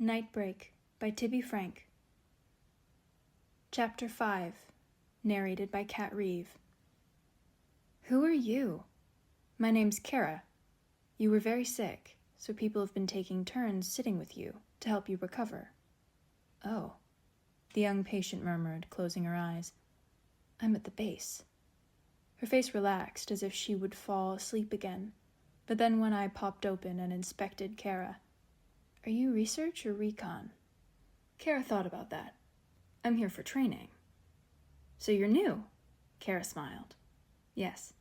NightBreak by Tibby Franke. Chapter 5, narrated by Reeve. Who are you? My name's Cara. You were very sick, so people have been taking turns sitting with you to help you recover. Oh, the young patient murmured, closing her eyes. I'm at the base. Her face relaxed as if she would fall asleep again, but then one eye popped open and inspected Cara. Are you research or recon? Cara thought about that. I'm here for training. So you're new? Cara smiled. Yes.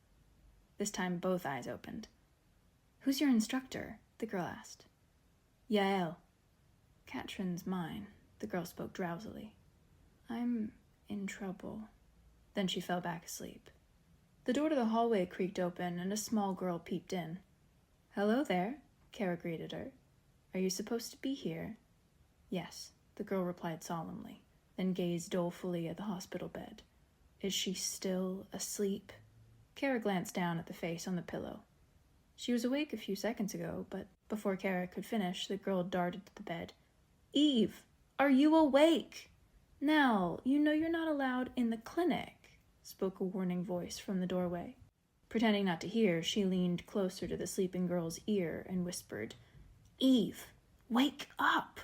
This time both eyes opened. Who's your instructor? The girl asked. Yael. Katrin's mine. The girl spoke drowsily. I'm in trouble. Then she fell back asleep. The door to the hallway creaked open and a small girl peeped in. Hello there, Cara greeted her. Are you supposed to be here? Yes, the girl replied solemnly, then gazed dolefully at the hospital bed. Is she still asleep? Cara glanced down at the face on the pillow. She was awake a few seconds ago, but before Cara could finish, the girl darted to the bed. Eve, are you awake? Now, you know you're not allowed in the clinic, spoke a warning voice from the doorway. Pretending not to hear, she leaned closer to the sleeping girl's ear and whispered, Eve, wake up!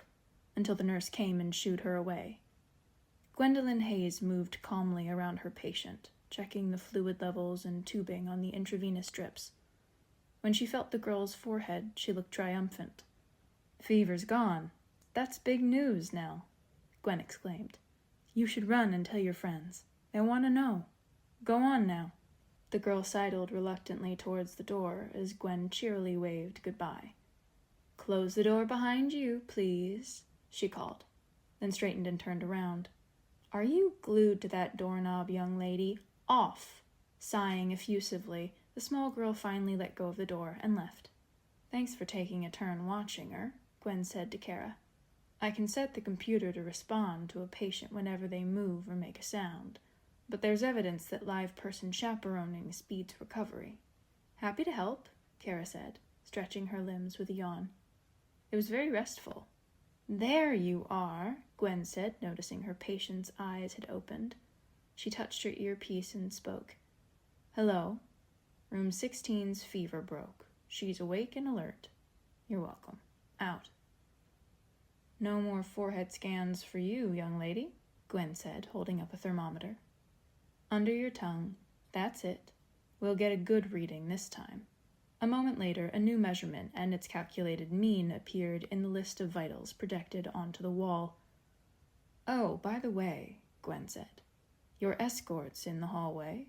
Until the nurse came and shooed her away. Gwendolyn Hayes moved calmly around her patient, checking the fluid levels and tubing on the intravenous drips. When she felt the girl's forehead, she looked triumphant. Fever's gone. That's big news now, Gwen exclaimed. You should run and tell your friends. They want to know. Go on now. The girl sidled reluctantly towards the door as Gwen cheerily waved goodbye. Close the door behind you, please, she called, then straightened and turned around. Are you glued to that doorknob, young lady? Off! Sighing effusively, the small girl finally let go of the door and left. Thanks for taking a turn watching her, Gwen said to Cara. I can set the computer to respond to a patient whenever they move or make a sound, but there's evidence that live person chaperoning speeds recovery. Happy to help, Cara said, stretching her limbs with a yawn. It was very restful. There you are, Gwen said, noticing her patient's eyes had opened. She touched her earpiece and spoke. Hello. Room 16's fever broke. She's awake and alert. You're welcome. Out. No more forehead scans for you, young lady, Gwen said, holding up a thermometer. Under your tongue. That's it. We'll get a good reading this time. A moment later, a new measurement and its calculated mean appeared in the list of vitals projected onto the wall. Oh, by the way, Gwen said, your escort's in the hallway.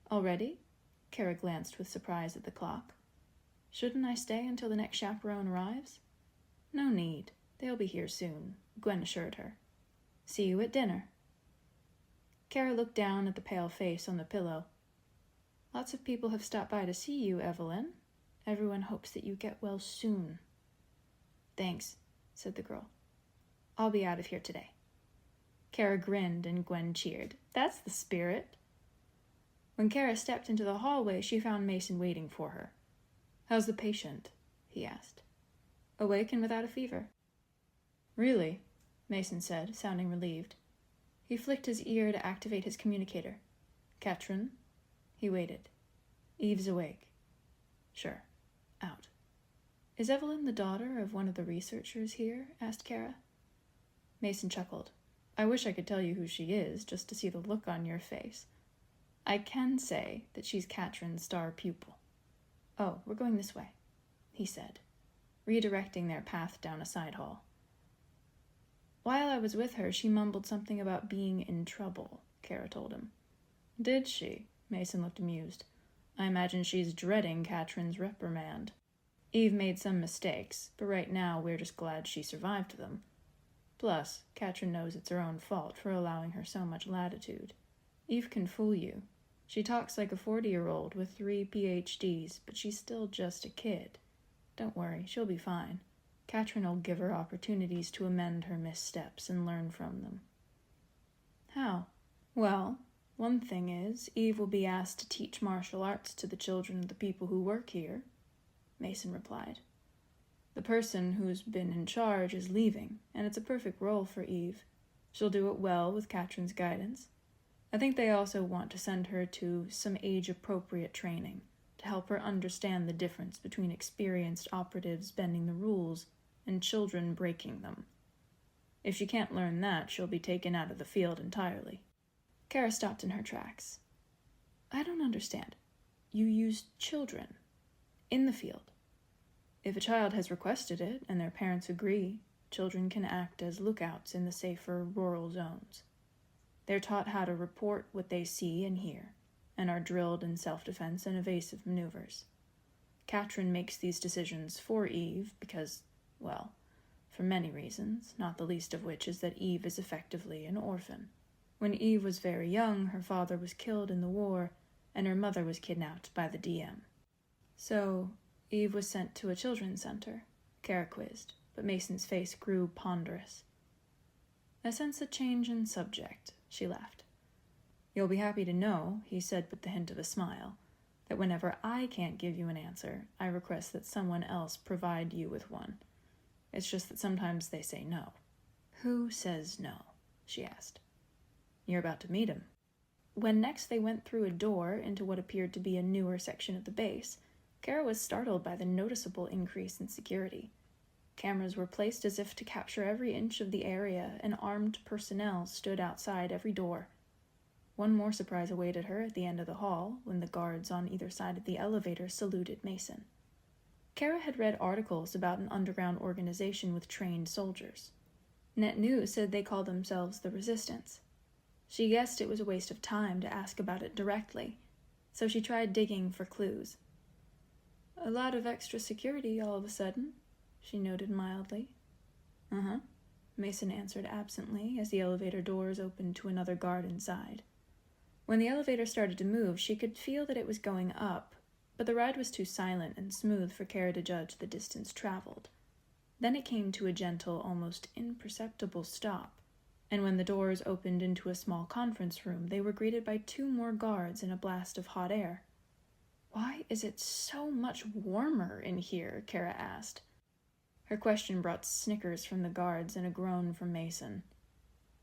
Already? Cara glanced with surprise at the clock. Shouldn't I stay until the next chaperone arrives? No need. They'll be here soon, Gwen assured her. See you at dinner. Cara looked down at the pale face on the pillow. Lots of people have stopped by to see you, Evelyn. Everyone hopes that you get well soon. Thanks, said the girl. I'll be out of here today. Cara grinned and Gwen cheered. That's the spirit. When Cara stepped into the hallway, she found Mason waiting for her. How's the patient? He asked. Awake and without a fever. Really? Mason said, sounding relieved. He flicked his ear to activate his communicator. Katrin? He waited. Eve's awake. Sure. Out. Is Evelyn the daughter of one of the researchers here? Asked Cara. Mason chuckled. I wish I could tell you who she is, just to see the look on your face. I can say that she's Katrin's star pupil. Oh, we're going this way, he said, redirecting their path down a side hall. While I was with her, she mumbled something about being in trouble, Cara told him. Did she? Mason looked amused. I imagine she's dreading Katrin's reprimand. Eve made some mistakes, but right now we're just glad she survived them. Plus, Katrin knows it's her own fault for allowing her so much latitude. Eve can fool you. She talks like a 40-year-old with 3 PhDs, but she's still just a kid. Don't worry, she'll be fine. Katrin will give her opportunities to amend her missteps and learn from them. How? Well, one thing is, Eve will be asked to teach martial arts to the children of the people who work here, Mason replied. The person who's been in charge is leaving, and it's a perfect role for Eve. She'll do it well with Katrin's guidance. I think they also want to send her to some age-appropriate training to help her understand the difference between experienced operatives bending the rules and children breaking them. If she can't learn that, she'll be taken out of the field entirely. Cara stopped in her tracks. I don't understand. You used children in the field. If a child has requested it and their parents agree, children can act as lookouts in the safer rural zones. They're taught how to report what they see and hear, and are drilled in self-defense and evasive maneuvers. Katrin makes these decisions for Eve because, well, for many reasons, not the least of which is that Eve is effectively an orphan. When Eve was very young, her father was killed in the war, and her mother was kidnapped by the DM. So, Eve was sent to a children's center, Cara quizzed, but Mason's face grew ponderous. I sense a change in subject, she laughed. You'll be happy to know, he said with the hint of a smile, that whenever I can't give you an answer, I request that someone else provide you with one. It's just that sometimes they say no. Who says no? She asked. You're about to meet him. When next they went through a door into what appeared to be a newer section of the base, Cara was startled by the noticeable increase in security. Cameras were placed as if to capture every inch of the area, and armed personnel stood outside every door. One more surprise awaited her at the end of the hall, when the guards on either side of the elevator saluted Mason. Cara had read articles about an underground organization with trained soldiers. Net News said they called themselves the Resistance. She guessed it was a waste of time to ask about it directly, so she tried digging for clues. A lot of extra security all of a sudden, she noted mildly. Uh-huh, Mason answered absently as the elevator doors opened to another guard inside. When the elevator started to move, she could feel that it was going up, but the ride was too silent and smooth for Cara to judge the distance traveled. Then it came to a gentle, almost imperceptible stop, and when the doors opened into a small conference room, they were greeted by 2 more guards in a blast of hot air. Why is it so much warmer in here? Cara asked. Her question brought snickers from the guards and a groan from Mason.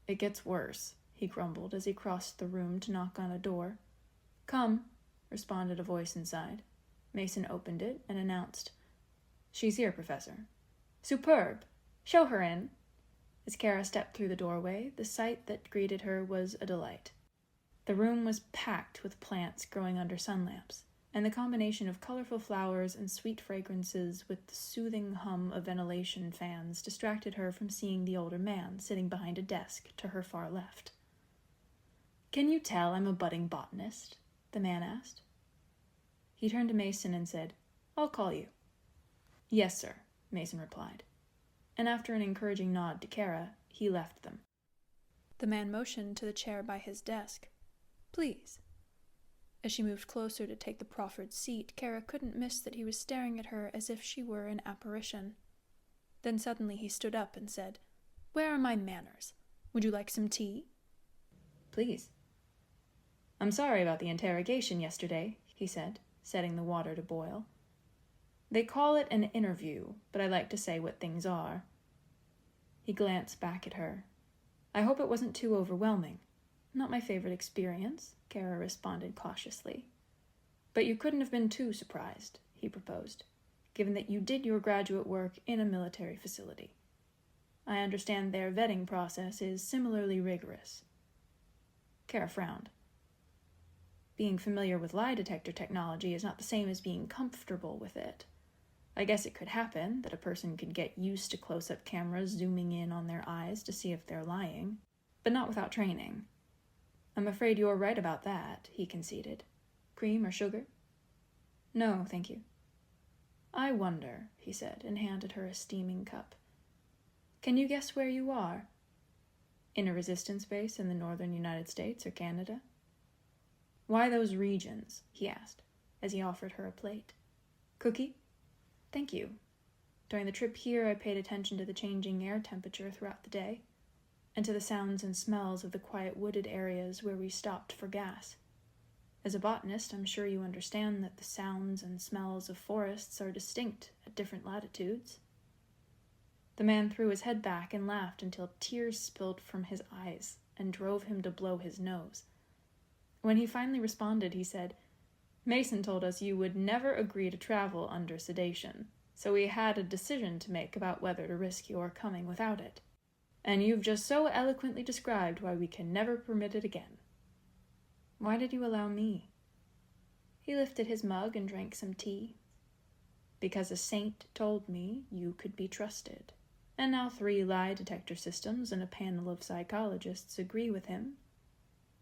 It gets worse, he grumbled as he crossed the room to knock on a door. Come, responded a voice inside. Mason opened it and announced, She's here, Professor. Superb! Show her in. As Cara stepped through the doorway, the sight that greeted her was a delight. The room was packed with plants growing under sun lamps, and the combination of colorful flowers and sweet fragrances with the soothing hum of ventilation fans distracted her from seeing the older man sitting behind a desk to her far left. Can you tell I'm a budding botanist? The man asked. He turned to Mason and said, I'll call you. Yes, sir, Mason replied, and after an encouraging nod to Cara, he left them. The man motioned to the chair by his desk. Please. As she moved closer to take the proffered seat, Cara couldn't miss that he was staring at her as if she were an apparition. Then suddenly he stood up and said, Where are my manners? Would you like some tea? Please. I'm sorry about the interrogation yesterday, he said, setting the water to boil. They call it an interview, but I like to say what things are. He glanced back at her. I hope it wasn't too overwhelming. Not my favorite experience, Cara responded cautiously. But you couldn't have been too surprised, he proposed, given that you did your graduate work in a military facility. I understand their vetting process is similarly rigorous. Cara frowned. Being familiar with lie detector technology is not the same as being comfortable with it. I guess it could happen that a person could get used to close-up cameras zooming in on their eyes to see if they're lying, but not without training. I'm afraid you're right about that, he conceded. Cream or sugar? No, thank you. I wonder, he said, and handed her a steaming cup. Can you guess where you are? In a resistance base in the northern United States or Canada? Why those regions? He asked, as he offered her a plate. Cookie? Thank you. During the trip here, I paid attention to the changing air temperature throughout the day, and to the sounds and smells of the quiet wooded areas where we stopped for gas. As a botanist, I'm sure you understand that the sounds and smells of forests are distinct at different latitudes. The man threw his head back and laughed until tears spilled from his eyes and drove him to blow his nose. When he finally responded, he said, "Mason told us you would never agree to travel under sedation, so we had a decision to make about whether to risk your coming without it. And you've just so eloquently described why we can never permit it again." "Why did you allow me?" He lifted his mug and drank some tea. "Because a saint told me you could be trusted. And now 3 lie detector systems and a panel of psychologists agree with him.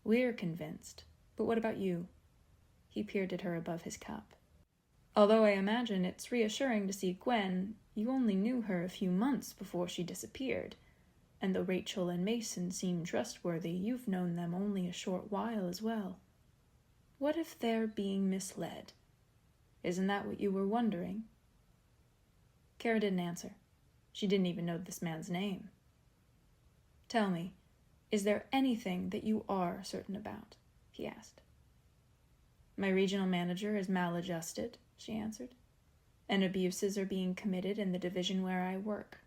We're convinced. But what about you?" He peered at her above his cup. "Although I imagine it's reassuring to see Gwen, you only knew her a few months before she disappeared. And though Rachel and Mason seem trustworthy, you've known them only a short while as well. What if they're being misled? Isn't that what you were wondering?" Cara didn't answer. She didn't even know this man's name. "Tell me, is there anything that you are certain about?" he asked. "My regional manager is maladjusted," she answered, "and abuses are being committed in the division where I work."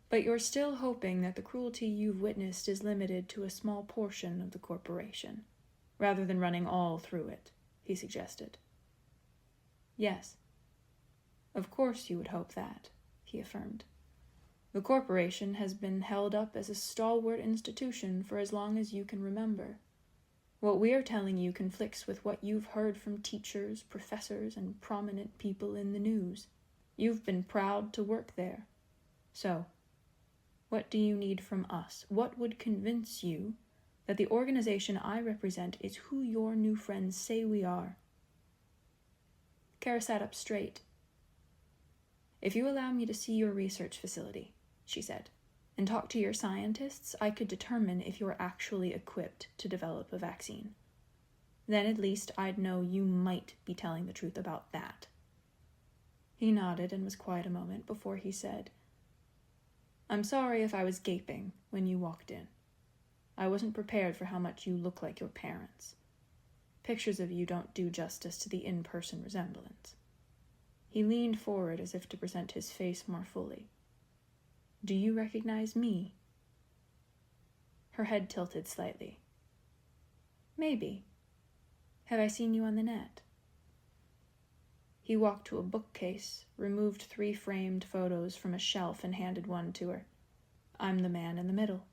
"But you're still hoping that the cruelty you've witnessed is limited to a small portion of the corporation, rather than running all through it," he suggested. "Yes. Of course you would hope that," he affirmed. "The corporation has been held up as a stalwart institution for as long as you can remember. What we're telling you conflicts with what you've heard from teachers, professors, and prominent people in the news. You've been proud to work there. So, what do you need from us? What would convince you that the organization I represent is who your new friends say we are?" Cara sat up straight. "If you allow me to see your research facility," she said, "and talk to your scientists, I could determine if you're actually equipped to develop a vaccine. Then at least I'd know you might be telling the truth about that." He nodded and was quiet a moment before he said, "I'm sorry if I was gaping when you walked in. I wasn't prepared for how much you look like your parents. Pictures of you don't do justice to the in-person resemblance." He leaned forward as if to present his face more fully. "Do you recognize me?" Her head tilted slightly. "Maybe. Have I seen you on the net?" He walked to a bookcase, removed 3 framed photos from a shelf, and handed one to her. "I'm the man in the middle."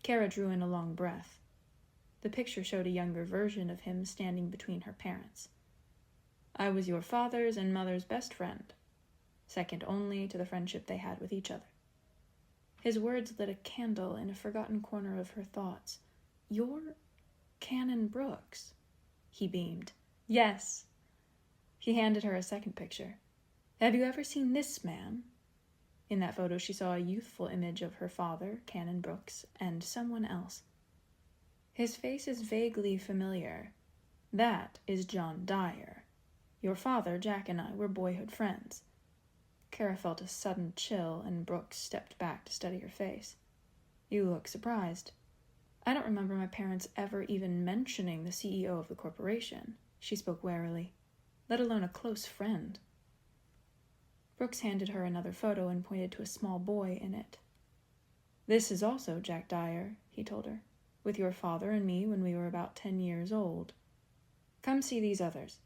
Cara drew in a long breath. The picture showed a younger version of him standing between her parents. "I was your father's and mother's best friend, second only to the friendship they had with each other." His words lit a candle in a forgotten corner of her thoughts. "You're Canon Brooks," he beamed. "Yes." He handed her a second picture. "Have you ever seen this man?" In that photo she saw a youthful image of her father, Canon Brooks, and someone else. "His face is vaguely familiar. That is John Dyer. Your father, Jack, and I were boyhood friends." Cara felt a sudden chill, and Brooks stepped back to study her face. "You look surprised." "I don't remember my parents ever even mentioning the CEO of the corporation," she spoke warily, "let alone a close friend." Brooks handed her another photo and pointed to a small boy in it. "This is also Jack Dyer," he told her, "with your father and me when we were about 10 years old. Come see these others."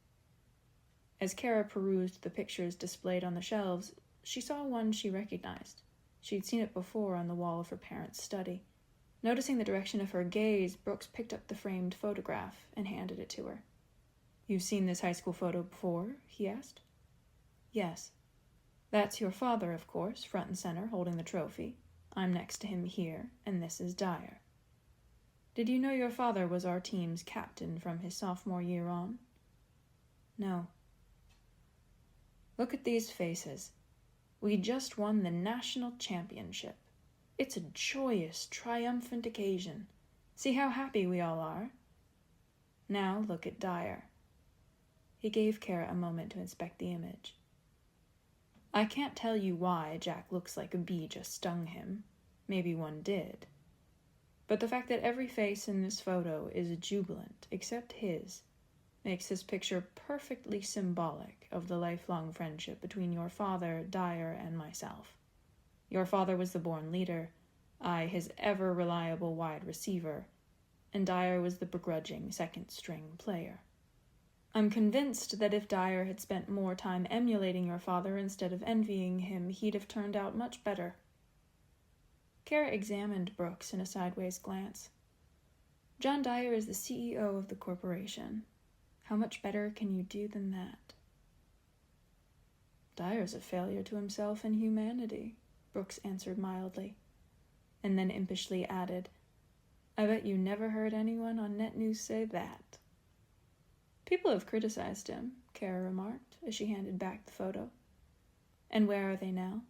As Cara perused the pictures displayed on the shelves, she saw one she recognized. She'd seen it before on the wall of her parents' study. Noticing the direction of her gaze, Brooks picked up the framed photograph and handed it to her. "You've seen this high school photo before?" he asked. "Yes. That's your father, of course, front and center, holding the trophy. I'm next to him here, and this is Dyer. Did you know your father was our team's captain from his sophomore year on?" "No." "Look at these faces. We just won the national championship. It's a joyous, triumphant occasion. See how happy we all are? Now look at Dyer." He gave Cara a moment to inspect the image. "I can't tell you why Jack looks like a bee just stung him. Maybe one did. But the fact that every face in this photo is jubilant, except his, makes this picture perfectly symbolic of the lifelong friendship between your father, Dyer, and myself. Your father was the born leader, I his ever-reliable wide receiver, and Dyer was the begrudging second-string player. I'm convinced that if Dyer had spent more time emulating your father instead of envying him, he'd have turned out much better. Cara examined Brooks in a sideways glance. John Dyer is the CEO of the corporation. How much better can you do than that? Dyer's a failure to himself and humanity, Brooks answered mildly, and then impishly added, I bet you never heard anyone on Net News say that. People have criticized him, Cara remarked, as she handed back the photo. And where are they now?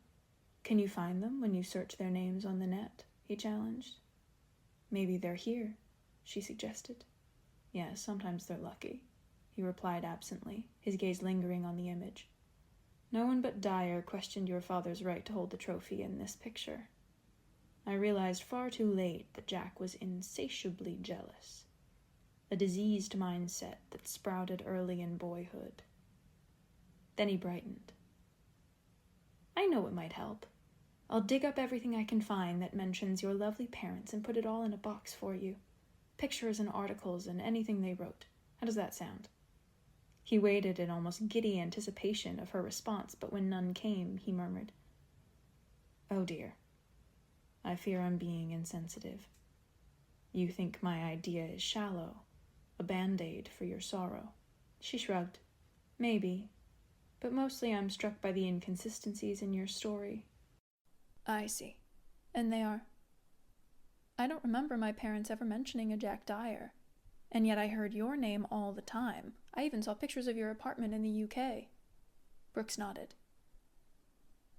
Can you find them when you search their names on the net? He challenged. Maybe they're here, she suggested. Yes, sometimes they're lucky, he replied absently, his gaze lingering on the image. No one but Dyer questioned your father's right to hold the trophy in this picture. I realized far too late that Jack was insatiably jealous. A diseased mindset that sprouted early in boyhood. Then he brightened. I know what might help. I'll dig up everything I can find that mentions your lovely parents and put it all in a box for you. Pictures and articles and anything they wrote. How does that sound? He waited in almost giddy anticipation of her response, but when none came, he murmured, Oh dear. I fear I'm being insensitive. You think my idea is shallow, a band-aid for your sorrow. She shrugged. Maybe, but mostly I'm struck by the inconsistencies in your story. I see. And they are? I don't remember my parents ever mentioning a Jack Dyer. And yet I heard your name all the time. I even saw pictures of your apartment in the UK. Brooks nodded.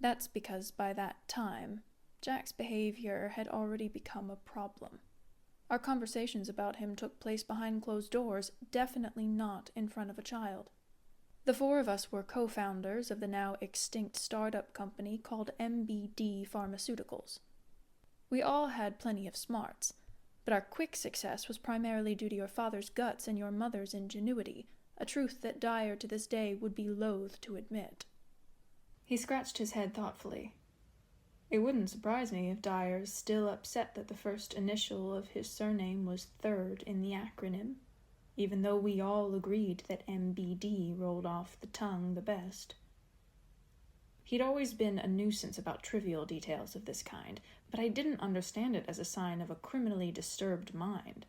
That's because by that time, Jack's behavior had already become a problem. Our conversations about him took place behind closed doors, definitely not in front of a child. The four of us were co-founders of the now extinct startup company called MBD Pharmaceuticals. We all had plenty of smarts, but our quick success was primarily due to your father's guts and your mother's ingenuity, a truth that Dyer to this day would be loath to admit. He scratched his head thoughtfully. It wouldn't surprise me if Dyer's still upset that the first initial of his surname was third in the acronym, even though we all agreed that MBD rolled off the tongue the best. He'd always been a nuisance about trivial details of this kind, but I didn't understand it as a sign of a criminally disturbed mind.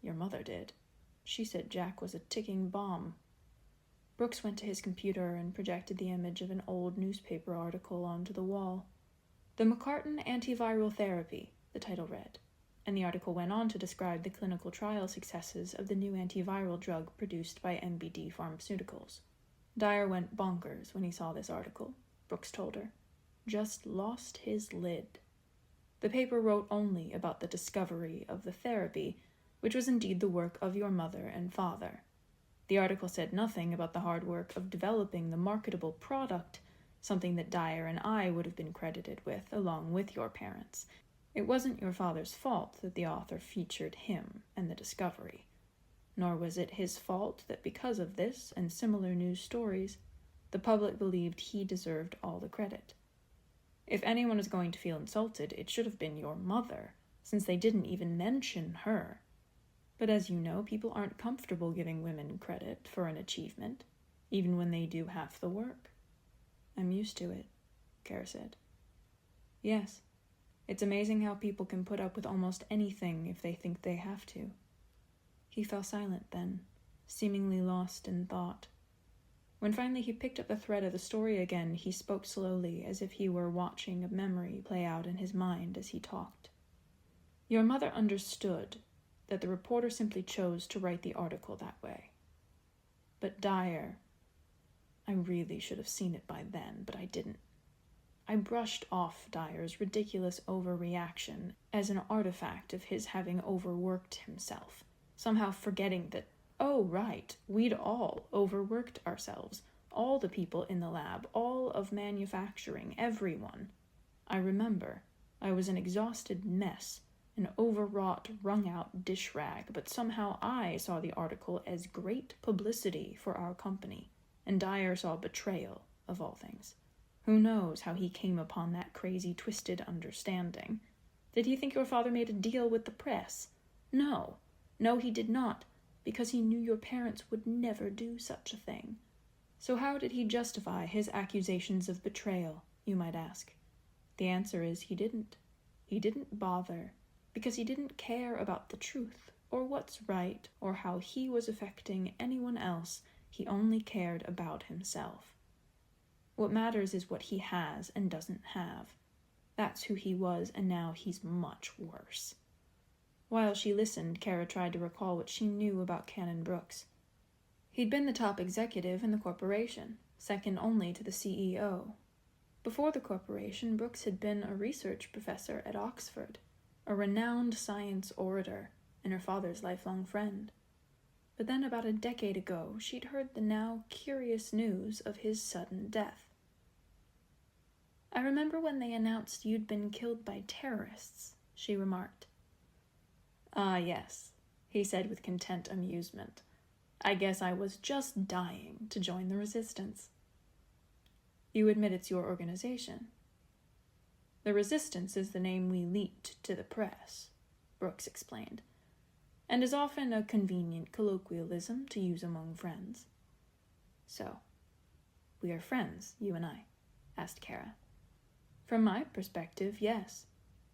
Your mother did. She said Jack was a ticking bomb. Brooks went to his computer and projected the image of an old newspaper article onto the wall. The McCarten Antiviral Therapy, the title read, and the article went on to describe the clinical trial successes of the new antiviral drug produced by MBD Pharmaceuticals. Dyer went bonkers when he saw this article, Brooks told her. Just lost his lid. The paper wrote only about the discovery of the therapy, which was indeed the work of your mother and father. The article said nothing about the hard work of developing the marketable product, something that Dyer and I would have been credited with, along with your parents. It wasn't your father's fault that the author featured him and the discovery, nor was it his fault that because of this and similar news stories, the public believed he deserved all the credit. If anyone was going to feel insulted, it should have been your mother, since they didn't even mention her. But as you know, people aren't comfortable giving women credit for an achievement, even when they do half the work. I'm used to it, Cara said. Yes, it's amazing how people can put up with almost anything if they think they have to. He fell silent then, seemingly lost in thought. When finally he picked up the thread of the story again, he spoke slowly, as if he were watching a memory play out in his mind as he talked. Your mother understood that the reporter simply chose to write the article that way. But Dyer, I really should have seen it by then, but I didn't. I brushed off Dyer's ridiculous overreaction as an artifact of his having overworked himself, somehow forgetting that, oh right, we'd all overworked ourselves, all the people in the lab, all of manufacturing, everyone. I remember, I was an exhausted mess, an overwrought, wrung-out dish rag, but somehow I saw the article as great publicity for our company, and Dyer saw betrayal, of all things. Who knows how he came upon that crazy, twisted understanding? Did he think your father made a deal with the press? No. No, he did not, because he knew your parents would never do such a thing. So how did he justify his accusations of betrayal, you might ask? The answer is he didn't. He didn't bother, because he didn't care about the truth, or what's right, or how he was affecting anyone else. He only cared about himself. What matters is what he has and doesn't have. That's who he was, and now he's much worse. While she listened, Cara tried to recall what she knew about Canon Brooks. He'd been the top executive in the corporation, second only to the CEO. Before the corporation, Brooks had been a research professor at Oxford, a renowned science orator, and her father's lifelong friend. But then about a decade ago, she'd heard the now curious news of his sudden death. "I remember when they announced you'd been killed by terrorists," she remarked. "Ah, yes," he said with content amusement. "I guess I was just dying to join the resistance." "You admit it's your organization?" "The resistance is the name we leaked to the press," Brooks explained, "and is often a convenient colloquialism to use among friends." "So, we are friends, you and I?" asked Cara. "From my perspective, yes,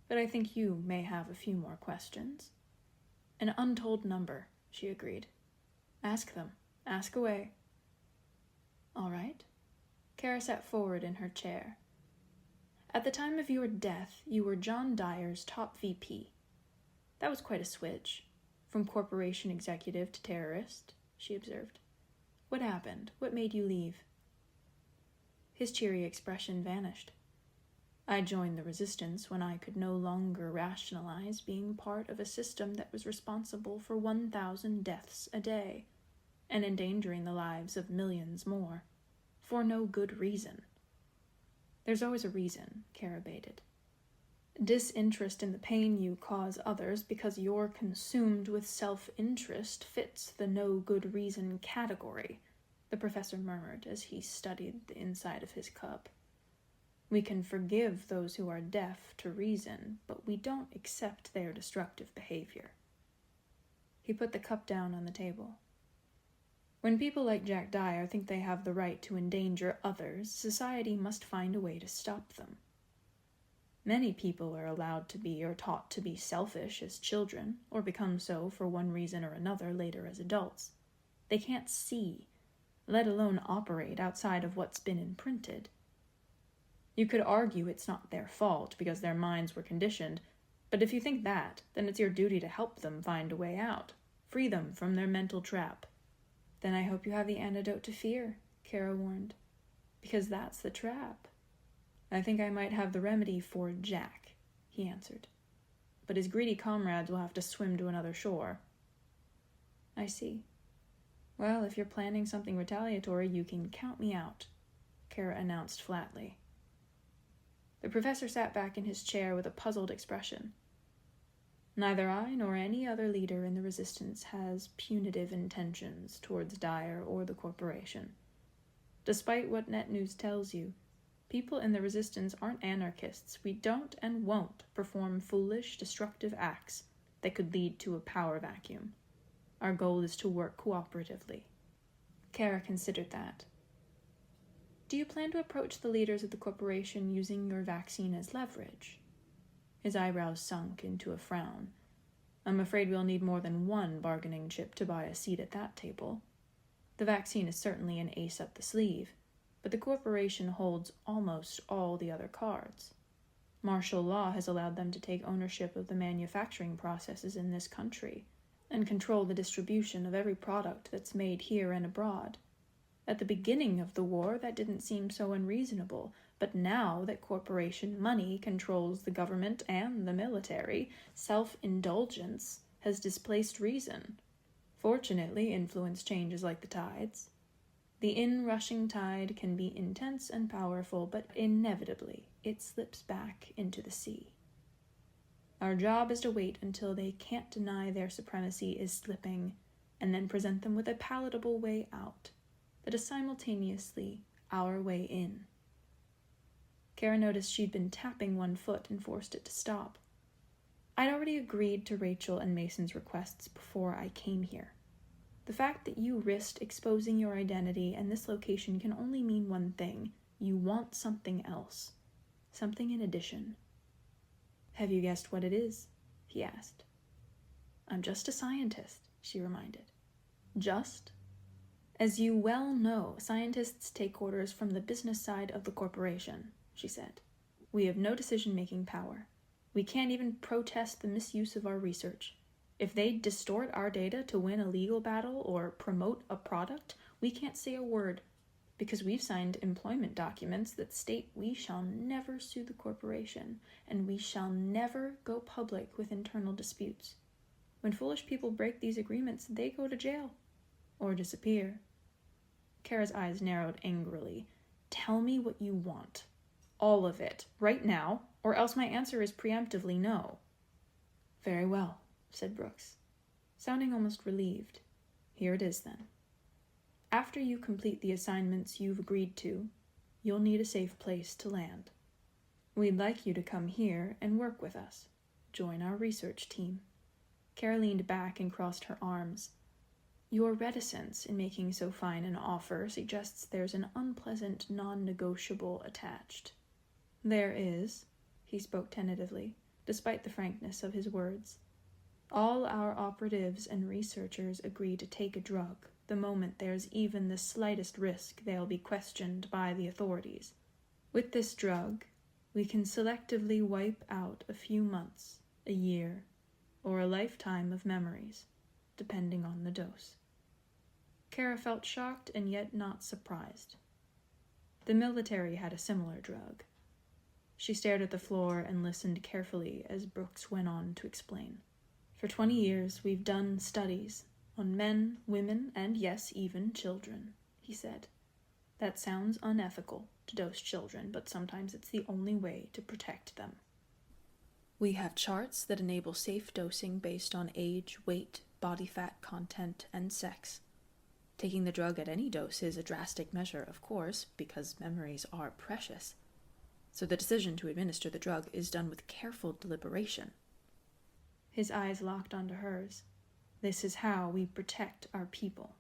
but I think you may have a few more questions." "An untold number," she agreed. "Ask them. Ask away." "All right." Cara sat forward in her chair. "At the time of your death, you were John Dyer's top VP. That was quite a switch, from corporation executive to terrorist," she observed. "What happened? What made you leave?" His cheery expression vanished. "I joined the resistance when I could no longer rationalize being part of a system that was responsible for 1,000 deaths a day, and endangering the lives of millions more, for no good reason." "There's always a reason," Cara baited. "Disinterest in the pain you cause others because you're consumed with self-interest fits the no good reason category," the professor murmured as he studied the inside of his cup. "We can forgive those who are deaf to reason, but we don't accept their destructive behavior." He put the cup down on the table. "When people like Jack Dyer think they have the right to endanger others, society must find a way to stop them. Many people are allowed to be or taught to be selfish as children, or become so for one reason or another later as adults. They can't see, let alone operate outside of what's been imprinted. You could argue it's not their fault because their minds were conditioned, but if you think that, then it's your duty to help them find a way out, free them from their mental trap." "Then I hope you have the antidote to fear," Cara warned, "because that's the trap." "I think I might have the remedy for Jack," he answered, "but his greedy comrades will have to swim to another shore." "I see. Well, if you're planning something retaliatory, you can count me out," Cara announced flatly. The professor sat back in his chair with a puzzled expression. "Neither I nor any other leader in the resistance has punitive intentions towards Dyer or the corporation. Despite what Net News tells you, people in the resistance aren't anarchists. We don't and won't perform foolish, destructive acts that could lead to a power vacuum. Our goal is to work cooperatively." Cara considered that. "Do you plan to approach the leaders of the corporation using your vaccine as leverage?" His eyebrows sunk into a frown. "I'm afraid we'll need more than one bargaining chip to buy a seat at that table. The vaccine is certainly an ace up the sleeve, but the corporation holds almost all the other cards. Martial law has allowed them to take ownership of the manufacturing processes in this country and control the distribution of every product that's made here and abroad. At the beginning of the war, that didn't seem so unreasonable, but now that corporation money controls the government and the military, self-indulgence has displaced reason. Fortunately, influence changes like the tides. The inrushing tide can be intense and powerful, but inevitably it slips back into the sea. Our job is to wait until they can't deny their supremacy is slipping, and then present them with a palatable way out that is simultaneously our way in." Cara noticed she'd been tapping one foot and forced it to stop. I'd already agreed to Rachel and Mason's requests before I came here. The fact that you risked exposing your identity and this location can only mean one thing. You want something else. Something in addition. Have you guessed what it is? He asked. I'm just a scientist, she reminded. Just? As you well know, scientists take orders from the business side of the corporation, she said. We have no decision-making power. We can't even protest the misuse of our research. If they distort our data to win a legal battle or promote a product, we can't say a word, because we've signed employment documents that state we shall never sue the corporation, and we shall never go public with internal disputes. When foolish people break these agreements, they go to jail. Or disappear. Cara's eyes narrowed angrily. Tell me what you want. All of it, right now, or else my answer is preemptively no. Very well, said Brooks, sounding almost relieved. Here it is then. After you complete the assignments you've agreed to, you'll need a safe place to land. We'd like you to come here and work with us. Join our research team. Cara leaned back and crossed her arms. Your reticence in making so fine an offer suggests there's an unpleasant non-negotiable attached. There is, he spoke tentatively, despite the frankness of his words. All our operatives and researchers agree to take a drug the moment there's even the slightest risk they'll be questioned by the authorities. With this drug, we can selectively wipe out a few months, a year, or a lifetime of memories, depending on the dose. Cara felt shocked and yet not surprised. The military had a similar drug. She stared at the floor and listened carefully as Brooks went on to explain. For 20 years, we've done studies on men, women, and yes, even children, he said. That sounds unethical to dose children, but sometimes it's the only way to protect them. We have charts that enable safe dosing based on age, weight, body fat content, and sex. Taking the drug at any dose is a drastic measure, of course, because memories are precious. So the decision to administer the drug is done with careful deliberation. His eyes locked onto hers. This is how we protect our people.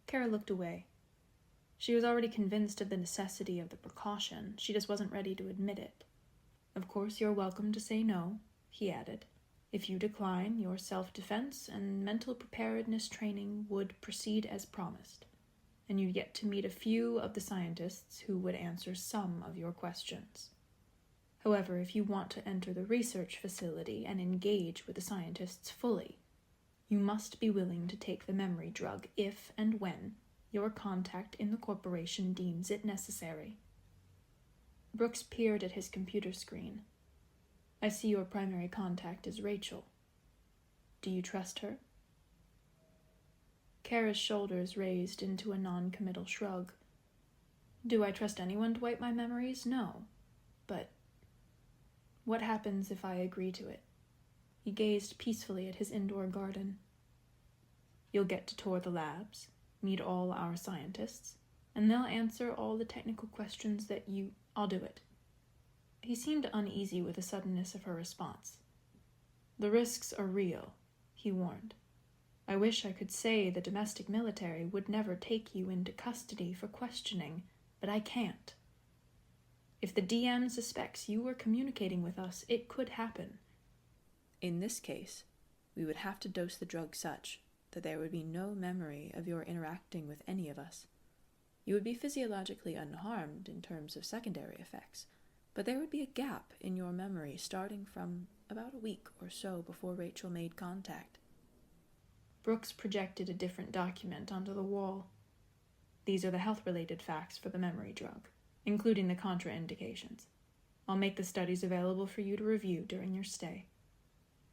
Cara looked away. She was already convinced of the necessity of the precaution. She just wasn't ready to admit it. Of course, you're welcome to say no, he added. If you decline, your self-defense and mental preparedness training would proceed as promised, and you'd get to meet a few of the scientists who would answer some of your questions. However, if you want to enter the research facility and engage with the scientists fully, you must be willing to take the memory drug if and when your contact in the corporation deems it necessary. Brooks peered at his computer screen. I see your primary contact is Rachel. Do you trust her? Cara's shoulders raised into a non-committal shrug. Do I trust anyone to wipe my memories? No. But what happens if I agree to it? He gazed peacefully at his indoor garden. You'll get to tour the labs, meet all our scientists, and they'll answer all the technical questions that I'll do it. He seemed uneasy with the suddenness of her response. The risks are real, he warned. I wish I could say the domestic military would never take you into custody for questioning, but I can't. If the DM suspects you were communicating with us, it could happen. In this case, we would have to dose the drug such that there would be no memory of your interacting with any of us. You would be physiologically unharmed in terms of secondary effects, but there would be a gap in your memory starting from about a week or so before Rachel made contact. Brooks projected a different document onto the wall. These are the health-related facts for the memory drug, including the contraindications. I'll make the studies available for you to review during your stay.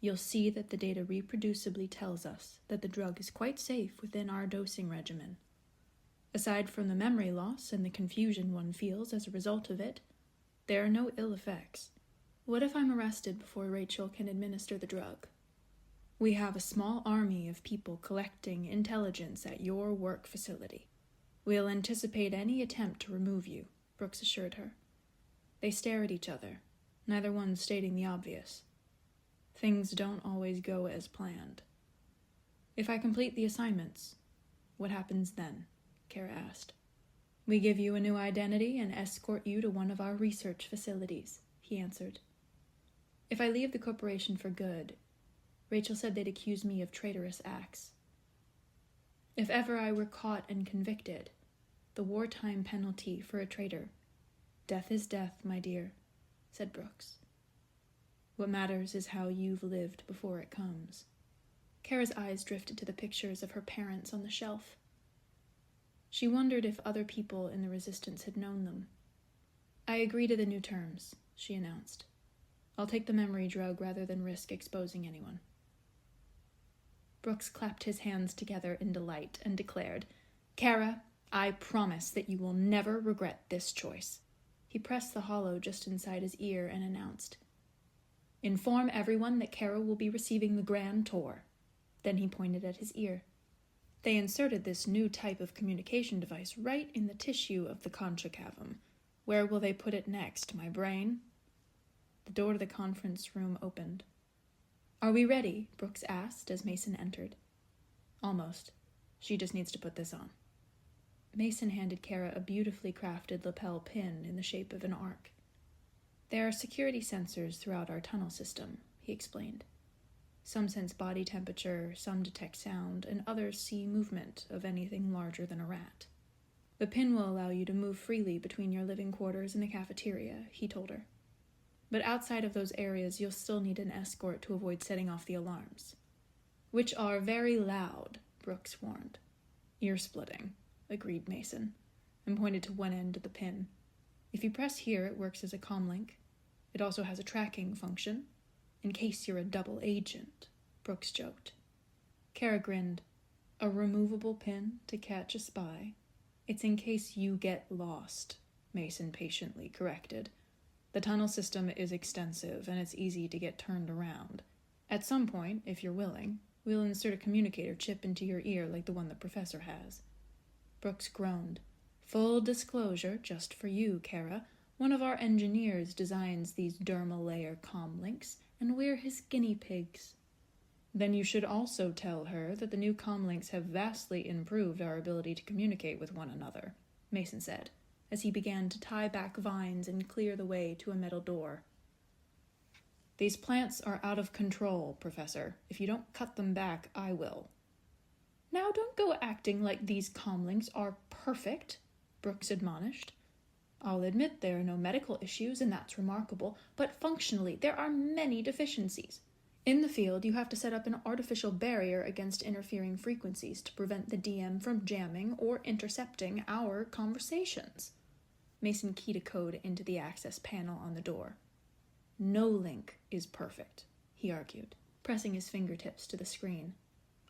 You'll see that the data reproducibly tells us that the drug is quite safe within our dosing regimen. Aside from the memory loss and the confusion one feels as a result of it, there are no ill effects. What if I'm arrested before Rachel can administer the drug? We have a small army of people collecting intelligence at your work facility. We'll anticipate any attempt to remove you, Brooks assured her. They stare at each other, neither one stating the obvious. Things don't always go as planned. If I complete the assignments, what happens then? Cara asked. We give you a new identity and escort you to one of our research facilities, he answered. If I leave the corporation for good, Rachel said they'd accuse me of traitorous acts. If ever I were caught and convicted, the wartime penalty for a traitor. Death is death, my dear, said Brooks. What matters is how you've lived before it comes. Cara's eyes drifted to the pictures of her parents on the shelf. She wondered if other people in the Resistance had known them. I agree to the new terms, she announced. I'll take the memory drug rather than risk exposing anyone. Brooks clapped his hands together in delight and declared, Cara, I promise that you will never regret this choice. He pressed the hollow just inside his ear and announced, Inform everyone that Cara will be receiving the Grand Tour. Then he pointed at his ear. They inserted this new type of communication device right in the tissue of the concha cavum. Where will they put it next, my brain? The door to the conference room opened. Are we ready? Brooks asked as Mason entered. Almost. She just needs to put this on. Mason handed Cara a beautifully crafted lapel pin in the shape of an arc. There are security sensors throughout our tunnel system, he explained. Some sense body temperature, some detect sound, and others see movement of anything larger than a rat. The pin will allow you to move freely between your living quarters and the cafeteria, he told her. But outside of those areas, you'll still need an escort to avoid setting off the alarms. Which are very loud, Brooks warned. Ear-splitting, agreed Mason, and pointed to one end of the pin. If you press here, it works as a comlink. It also has a tracking function. In case you're a double agent, Brooks joked. Cara grinned. A removable pin to catch a spy. It's in case you get lost, Mason patiently corrected. The tunnel system is extensive, and it's easy to get turned around. At some point, if you're willing, we'll insert a communicator chip into your ear like the one the professor has. Brooks groaned. Full disclosure, just for you, Cara. One of our engineers designs these dermal layer comlinks, and we're his guinea pigs. Then you should also tell her that the new comlinks have vastly improved our ability to communicate with one another, Mason said, as he began to tie back vines and clear the way to a metal door. These plants are out of control, Professor. If you don't cut them back, I will. Now don't go acting like these comlinks are perfect, Brooks admonished. I'll admit there are no medical issues, and that's remarkable, but functionally there are many deficiencies. In the field, you have to set up an artificial barrier against interfering frequencies to prevent the DM from jamming or intercepting our conversations. Mason keyed a code into the access panel on the door. No link is perfect, he argued, pressing his fingertips to the screen.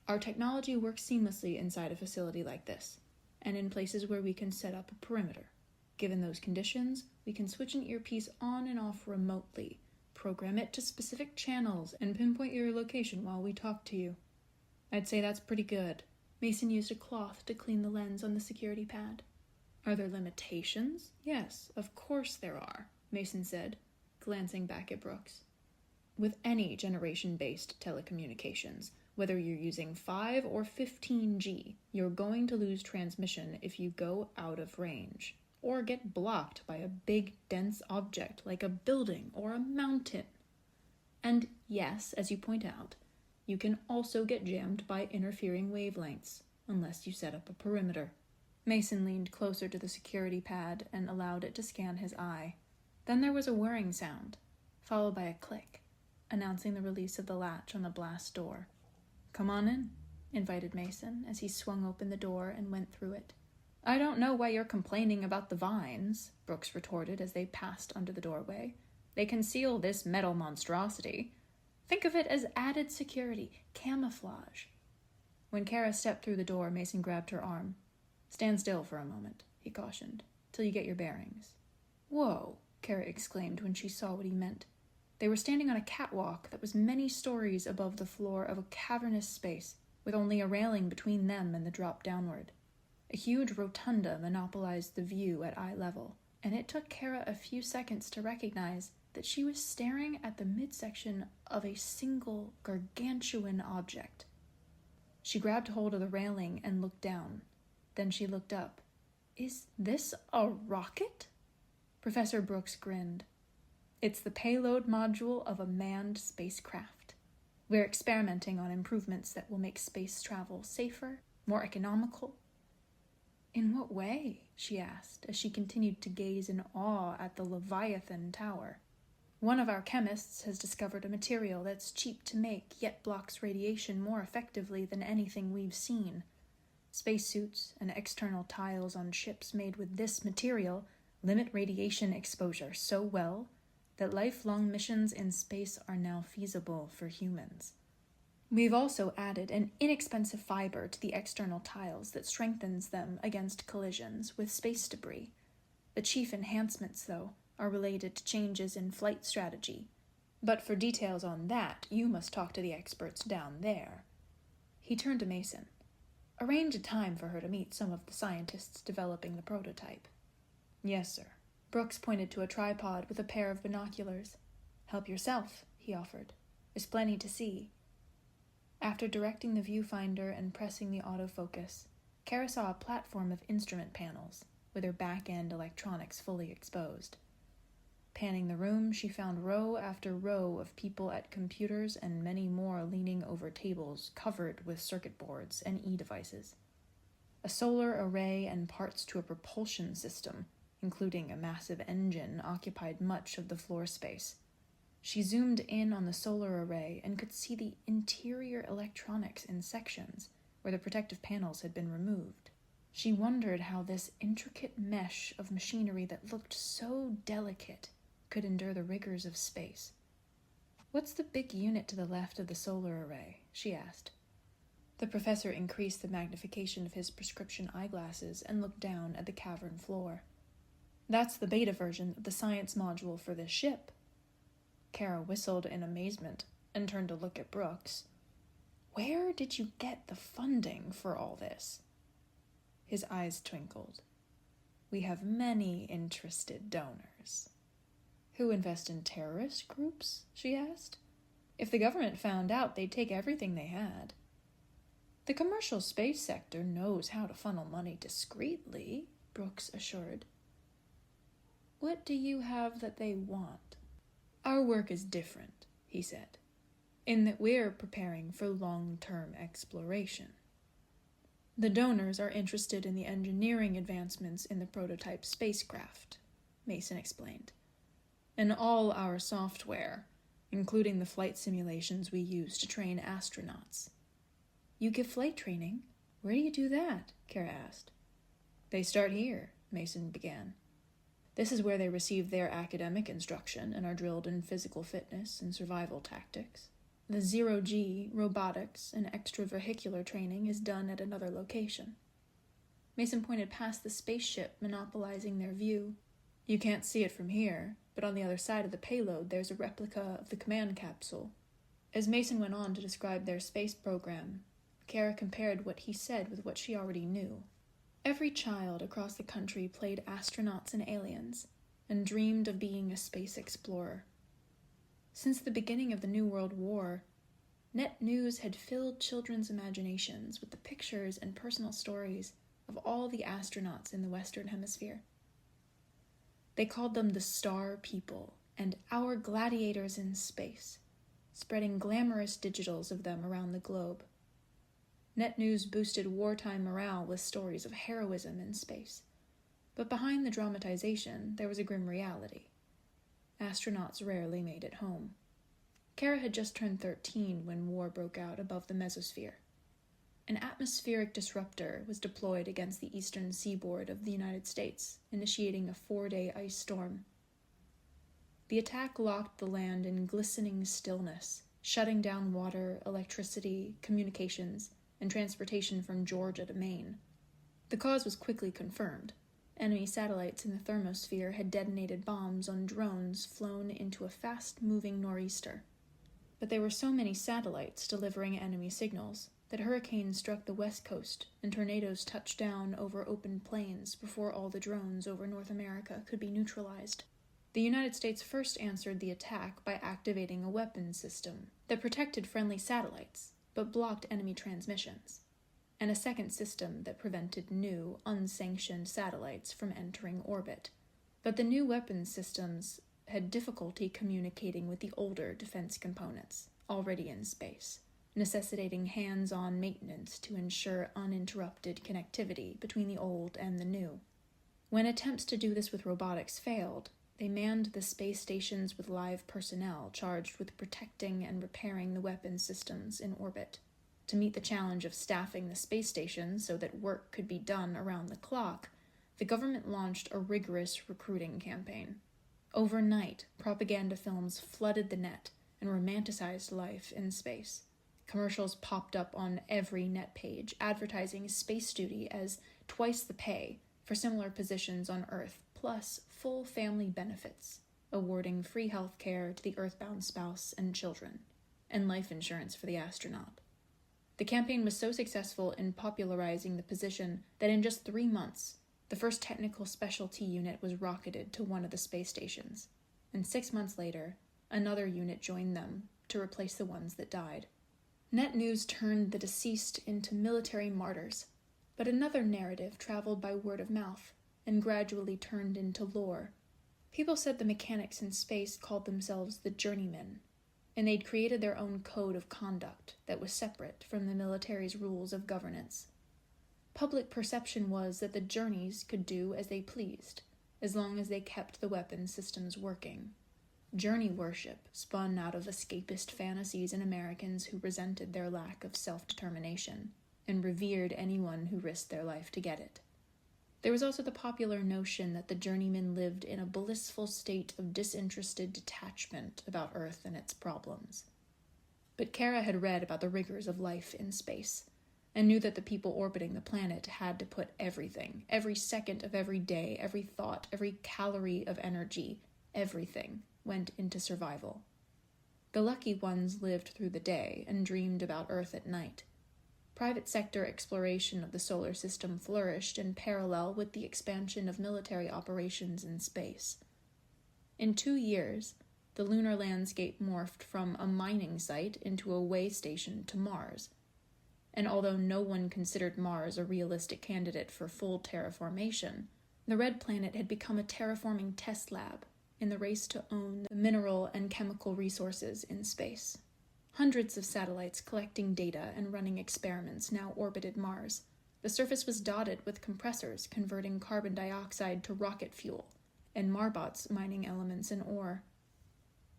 Our technology works seamlessly inside a facility like this, and in places where we can set up a perimeter. Given those conditions, we can switch an earpiece on and off remotely, program it to specific channels, and pinpoint your location while we talk to you. I'd say that's pretty good. Mason used a cloth to clean the lens on the security pad. Are there limitations? Yes, of course there are, Mason said, glancing back at Brooks. With any generation-based telecommunications, whether you're using 5 or 15G, you're going to lose transmission if you go out of range, or get blocked by a big, dense object like a building or a mountain. And yes, as you point out, you can also get jammed by interfering wavelengths, unless you set up a perimeter. Mason leaned closer to the security pad and allowed it to scan his eye. Then there was a whirring sound, followed by a click, announcing the release of the latch on the blast door. Come on in, invited Mason as he swung open the door and went through it. I don't know why you're complaining about the vines, Brooks retorted as they passed under the doorway. They conceal this metal monstrosity. Think of it as added security, camouflage. When Cara stepped through the door, Mason grabbed her arm. Stand still for a moment, he cautioned, till you get your bearings. Whoa, Cara exclaimed when she saw what he meant. They were standing on a catwalk that was many stories above the floor of a cavernous space, with only a railing between them and the drop downward. A huge rotunda monopolized the view at eye level, and it took Cara a few seconds to recognize that she was staring at the midsection of a single gargantuan object. She grabbed hold of the railing and looked down. Then she looked up. "Is this a rocket?" Professor Brooks grinned. "It's the payload module of a manned spacecraft. We're experimenting on improvements that will make space travel safer, more economical." "In what way?" she asked, as she continued to gaze in awe at the Leviathan Tower. "One of our chemists has discovered a material that's cheap to make, yet blocks radiation more effectively than anything we've seen. Spacesuits and external tiles on ships made with this material limit radiation exposure so well that lifelong missions in space are now feasible for humans. We've also added an inexpensive fiber to the external tiles that strengthens them against collisions with space debris. The chief enhancements, though, are related to changes in flight strategy. But for details on that, you must talk to the experts down there." He turned to Mason. "Arrange a time for her to meet some of the scientists developing the prototype." "Yes, sir." Brooks pointed to a tripod with a pair of binoculars. "Help yourself," he offered. "There's plenty to see." After directing the viewfinder and pressing the autofocus, Cara saw a platform of instrument panels, with their back-end electronics fully exposed. Panning the room, she found row after row of people at computers and many more leaning over tables covered with circuit boards and e-devices. A solar array and parts to a propulsion system, including a massive engine, occupied much of the floor space. She zoomed in on the solar array and could see the interior electronics in sections, where the protective panels had been removed. She wondered how this intricate mesh of machinery that looked so delicate could endure the rigors of space. "What's the big unit to the left of the solar array?" she asked. The professor increased the magnification of his prescription eyeglasses and looked down at the cavern floor. "That's the beta version of the science module for this ship." Cara whistled in amazement and turned to look at Brooks. "Where did you get the funding for all this?" His eyes twinkled. "We have many interested donors." "Who invest in terrorist groups?" she asked. "If the government found out, they'd take everything they had." "The commercial space sector knows how to funnel money discreetly," Brooks assured. "What do you have that they want?" "Our work is different," he said, "in that we're preparing for long-term exploration. The donors are interested in the engineering advancements in the prototype spacecraft," Mason explained, "and all our software, including the flight simulations we use to train astronauts." "You give flight training? Where do you do that?" Cara asked. "They start here," Mason began. "This is where they receive their academic instruction and are drilled in physical fitness and survival tactics. The zero-G, robotics, and extravehicular training is done at another location." Mason pointed past the spaceship, monopolizing their view. "You can't see it from here, but on the other side of the payload there's a replica of the command capsule." As Mason went on to describe their space program, Cara compared what he said with what she already knew. Every child across the country played astronauts and aliens, and dreamed of being a space explorer. Since the beginning of the New World War, net news had filled children's imaginations with the pictures and personal stories of all the astronauts in the Western Hemisphere. They called them the Star People and our gladiators in space, spreading glamorous digitals of them around the globe. Net news boosted wartime morale with stories of heroism in space, but behind the dramatization there was a grim reality. Astronauts rarely made it home. Cara had just turned 13 when war broke out above the mesosphere. An atmospheric disruptor was deployed against the eastern seaboard of the United States, initiating a 4-day ice storm. The attack locked the land in glistening stillness, shutting down water, electricity, communications, and transportation from Georgia to Maine. The cause was quickly confirmed. Enemy satellites in the thermosphere had detonated bombs on drones flown into a fast-moving nor'easter. But there were so many satellites delivering enemy signals that hurricanes struck the west coast and tornadoes touched down over open plains before all the drones over North America could be neutralized. The United States first answered the attack by activating a weapons system that protected friendly satellites but blocked enemy transmissions, and a second system that prevented new, unsanctioned satellites from entering orbit. But the new weapons systems had difficulty communicating with the older defense components, already in space, necessitating hands-on maintenance to ensure uninterrupted connectivity between the old and the new. When attempts to do this with robotics failed, they manned the space stations with live personnel charged with protecting and repairing the weapons systems in orbit. To meet the challenge of staffing the space stations so that work could be done around the clock, the government launched a rigorous recruiting campaign. Overnight, propaganda films flooded the net and romanticized life in space. Commercials popped up on every net page, advertising space duty as twice the pay for similar positions on Earth, plus full family benefits, awarding free health care to the Earthbound spouse and children, and life insurance for the astronaut. The campaign was so successful in popularizing the position that in just 3 months, the first technical specialty unit was rocketed to one of the space stations, and 6 months later, another unit joined them to replace the ones that died. Net news turned the deceased into military martyrs, but another narrative traveled by word of mouth and gradually turned into lore. People said the mechanics in space called themselves the journeymen, and they'd created their own code of conduct that was separate from the military's rules of governance. Public perception was that the journeys could do as they pleased, as long as they kept the weapons systems working. Journey worship spun out of escapist fantasies in Americans who resented their lack of self-determination and revered anyone who risked their life to get it. There was also the popular notion that the journeymen lived in a blissful state of disinterested detachment about Earth and its problems. But Cara had read about the rigors of life in space, and knew that the people orbiting the planet had to put everything, every second of every day, every thought, every calorie of energy, everything went into survival. The lucky ones lived through the day and dreamed about Earth at night. Private sector exploration of the solar system flourished in parallel with the expansion of military operations in space. In 2 years, the lunar landscape morphed from a mining site into a way station to Mars. And although no one considered Mars a realistic candidate for full terraformation, the Red Planet had become a terraforming test lab in the race to own the mineral and chemical resources in space. Hundreds of satellites collecting data and running experiments now orbited Mars. The surface was dotted with compressors converting carbon dioxide to rocket fuel, and marbots mining elements in ore.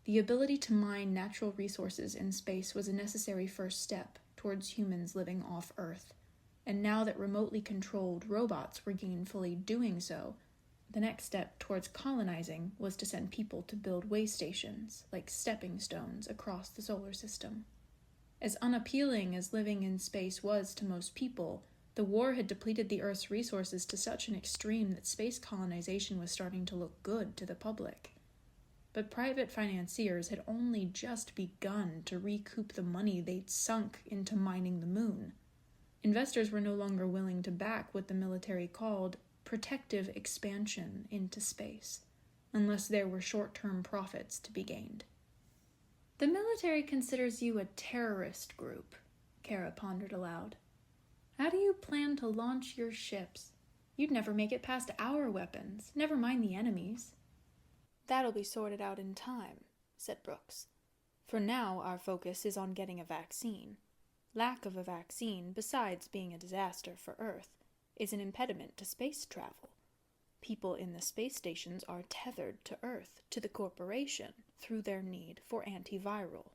The ability to mine natural resources in space was a necessary first step towards humans living off Earth, and now that remotely controlled robots were gainfully doing so, the next step towards colonizing was to send people to build way stations, like stepping stones, across the solar system. As unappealing as living in space was to most people, the war had depleted the Earth's resources to such an extreme that space colonization was starting to look good to the public. But private financiers had only just begun to recoup the money they'd sunk into mining the moon. Investors were no longer willing to back what the military called protective expansion into space, unless there were short-term profits to be gained. The military considers you a terrorist group, Cara pondered aloud. How do you plan to launch your ships? You'd never make it past our weapons, never mind the enemy's. That'll be sorted out in time, said Brooks. For now, our focus is on getting a vaccine. Lack of a vaccine, besides being a disaster for Earth, is an impediment to space travel. People in the space stations are tethered to Earth, to the corporation, through their need for antiviral.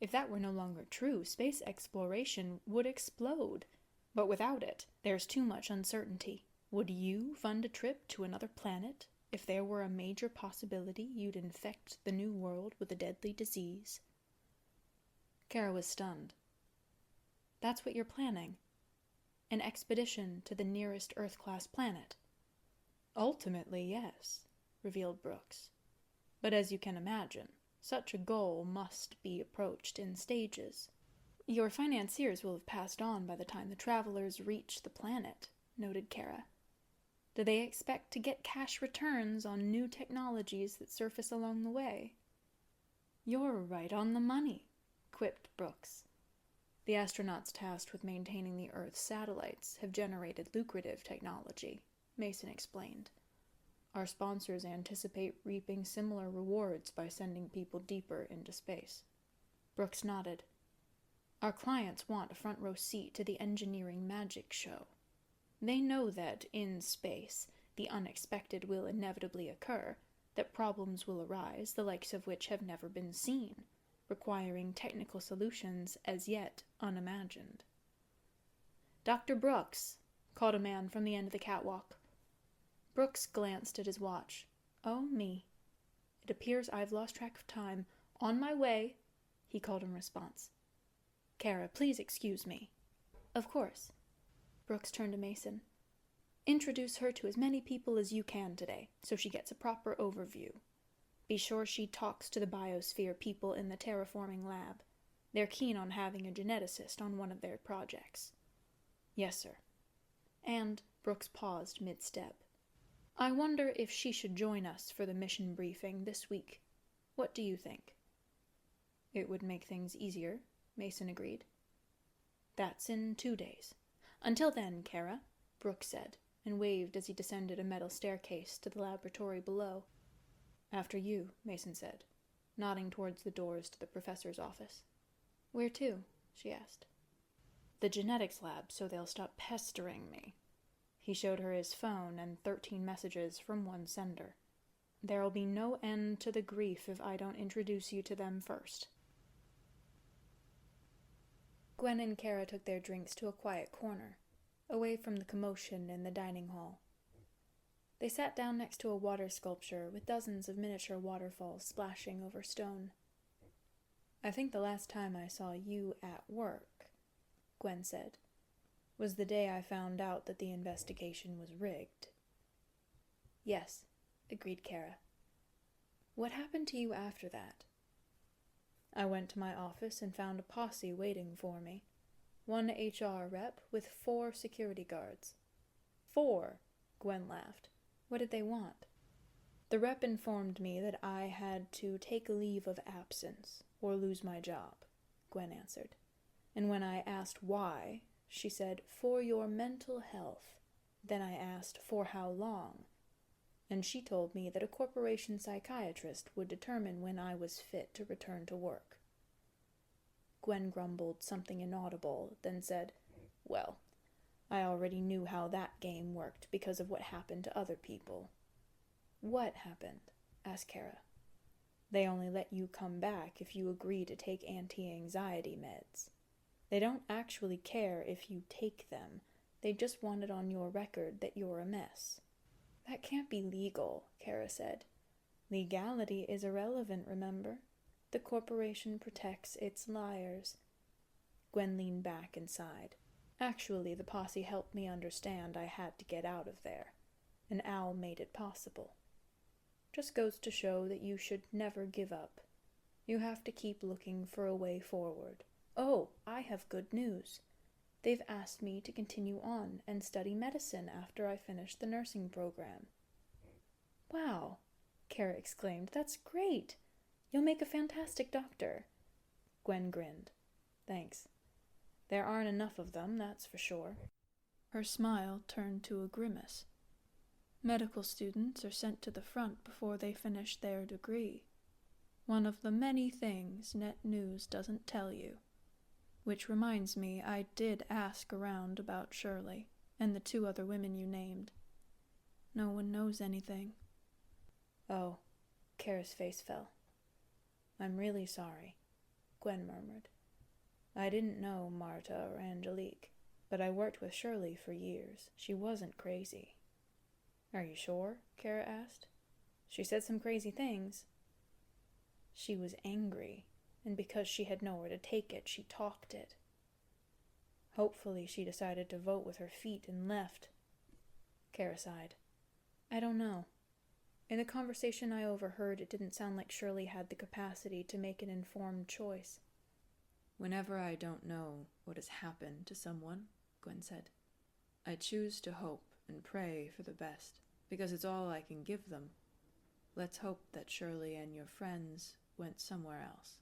If that were no longer true, space exploration would explode. But without it, there's too much uncertainty. Would you fund a trip to another planet if there were a major possibility you'd infect the new world with a deadly disease? Cara was stunned. That's what you're planning? An expedition to the nearest Earth-class planet? Ultimately, yes, revealed Brooks. But as you can imagine, such a goal must be approached in stages. Your financiers will have passed on by the time the travelers reach the planet, noted Cara. Do they expect to get cash returns on new technologies that surface along the way? You're right on the money, quipped Brooks. The astronauts tasked with maintaining the Earth's satellites have generated lucrative technology, Mason explained. Our sponsors anticipate reaping similar rewards by sending people deeper into space. Brooks nodded. Our clients want a front-row seat to the engineering magic show. They know that, in space, the unexpected will inevitably occur, that problems will arise, the likes of which have never been seen, requiring technical solutions as yet unimagined. "Dr. Brooks," called a man from the end of the catwalk. Brooks glanced at his watch. "Oh, me. It appears I've lost track of time. On my way," he called in response. "Cara, please excuse me." "Of course." Brooks turned to Mason. "Introduce her to as many people as you can today, so she gets a proper overview. Be sure she talks to the biosphere people in the terraforming lab. They're keen on having a geneticist on one of their projects." "Yes, sir." And Brooks paused mid-step. "I wonder if she should join us for the mission briefing this week. What do you think?" "It would make things easier," Mason agreed. "That's in 2 days. Until then, Cara," Brooks said, and waved as he descended a metal staircase to the laboratory below. "After you," Mason said, nodding towards the doors to the professor's office. "Where to?" she asked. "The genetics lab, so they'll stop pestering me." He showed her his phone and 13 messages from one sender. "There'll be no end to the grief if I don't introduce you to them first." Gwen and Cara took their drinks to a quiet corner, away from the commotion in the dining hall. They sat down next to a water sculpture with dozens of miniature waterfalls splashing over stone. "I think the last time I saw you at work," Gwen said, "was the day I found out that the investigation was rigged." "Yes," agreed Cara. "What happened to you after that?" "I went to my office and found a posse waiting for me. One HR rep with 4 security guards." "4?" Gwen laughed. "What did they want?" "The rep informed me that I had to take a leave of absence or lose my job," Gwen answered. "And when I asked why, she said, 'For your mental health.' Then I asked, 'For how long?' And she told me that a corporation psychiatrist would determine when I was fit to return to work." Gwen grumbled something inaudible, then said, "Well, I already knew how that game worked because of what happened to other people." "What happened?" asked Cara. "They only let you come back if you agree to take anti-anxiety meds. They don't actually care if you take them. They just want it on your record that you're a mess." "That can't be legal," Cara said. "Legality is irrelevant, remember? The corporation protects its liars." Gwen leaned back and sighed. "Actually, the posse helped me understand I had to get out of there, and Al made it possible. Just goes to show that you should never give up. You have to keep looking for a way forward. Oh, I have good news. They've asked me to continue on and study medicine after I finish the nursing program." "Wow," Cara exclaimed. "That's great. You'll make a fantastic doctor." Gwen grinned. "Thanks. There aren't enough of them, that's for sure." Her smile turned to a grimace. "Medical students are sent to the front before they finish their degree. One of the many things Net News doesn't tell you. Which reminds me, I did ask around about Shirley and the 2 other women you named. No one knows anything." "Oh," Cara's face fell. "I'm really sorry," Gwen murmured. "I didn't know Marta or Angelique, but I worked with Shirley for years. She wasn't crazy." "Are you sure?" Cara asked. "She said some crazy things." "She was angry, and because she had nowhere to take it, she talked it. Hopefully she decided to vote with her feet and left." Cara sighed. "I don't know. In the conversation I overheard, it didn't sound like Shirley had the capacity to make an informed choice." Whenever I don't know what has happened to someone, Gwen said, I choose to hope and pray for the best, because it's all I can give them. Let's hope that Shirley and your friends went somewhere else,